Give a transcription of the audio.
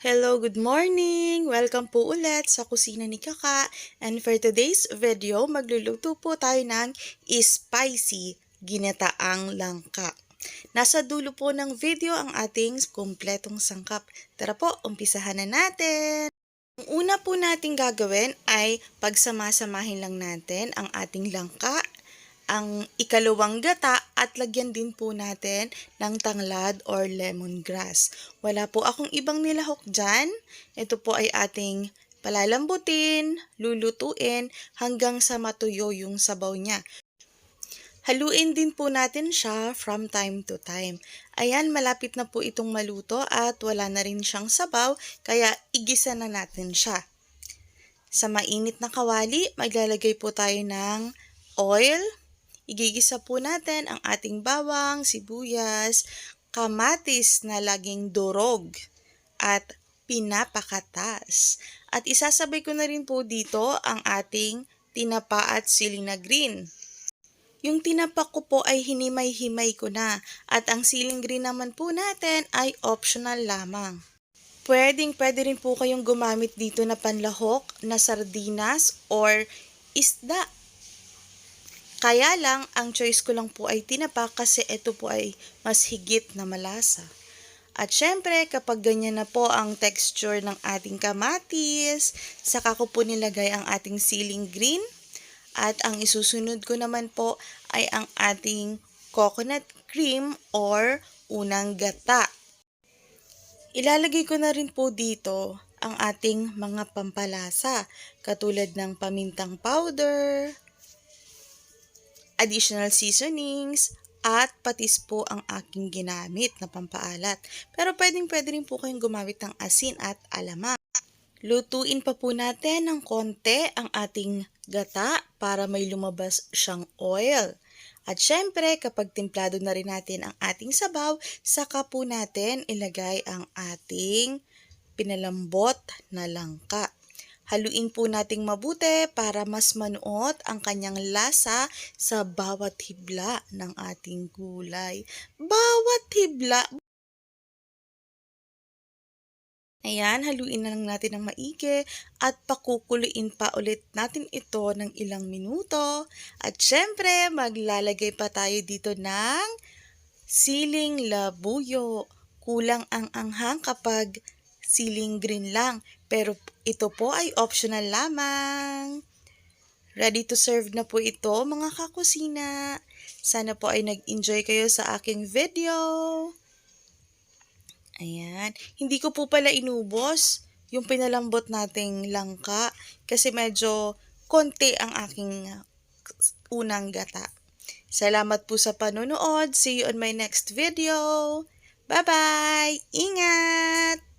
Hello, good morning! Welcome po ulit sa kusina ni Kaka. And for today's video, magluluto po tayo ng spicy ginataang langka. Nasa dulo po ng video ang ating kumpletong sangkap. Tara po, umpisahan na natin! Ang una po nating gagawin ay pagsamasamahin lang natin ang ating langka, ang ikalawang gata at lagyan din po natin ng tanglad or lemongrass. Wala po akong ibang nilahok dyan. Ito po ay ating palalambutin, lulutuin hanggang sa matuyo yung sabaw niya. Haluin din po natin siya from time to time. Ayan, malapit na po itong maluto at wala na rin siyang sabaw, kaya igisa na natin siya. Sa mainit na kawali, maglalagay po tayo ng oil. Igigisa po natin ang ating bawang, sibuyas, kamatis na laging durog at pinapakatas. At isasabay ko na rin po dito ang ating tinapa at siling na green. Yung tinapa ko po ay hinimay-himay ko na at ang siling green naman po natin ay optional lamang. Pwede rin po kayong gumamit dito na panlahok na sardinas or isda. Kaya lang, ang choice ko lang po ay tinapa kasi ito po ay mas higit na malasa. At syempre, kapag ganyan na po ang texture ng ating kamatis, saka ko po nilagay ang ating siling green. At ang isusunod ko naman po ay ang ating coconut cream or unang gata. Ilalagay ko na rin po dito ang ating mga pampalasa, katulad ng pamintang powder, additional seasonings, at patis po ang aking ginamit na pampaalat. Pero pwede rin po kayong gumamit ng asin at alamang. Lutuin pa po natin ng konti ang ating gata para may lumabas siyang oil. At syempre, kapag timplado na rin natin ang ating sabaw, saka po natin ilagay ang ating pinalambot na langka. Haluin po nating mabuti para mas manuot ang kanyang lasa sa bawat hibla ng ating gulay. Bawat hibla! Ayan, haluin na lang natin ng maigi at pakukuluin pa ulit natin ito ng ilang minuto. At syempre, maglalagay pa tayo dito ng siling labuyo. Kulang ang anghang kapag siling green lang, pero ito po ay optional lamang. Ready to serve na po ito mga kakusina. Sana po ay nag-enjoy kayo sa aking video. Ayan. Hindi ko po pala inubos yung pinalambot nating langka kasi medyo konti ang aking unang gata. Salamat po sa panonood. See you on my next video. Bye-bye! Ingat!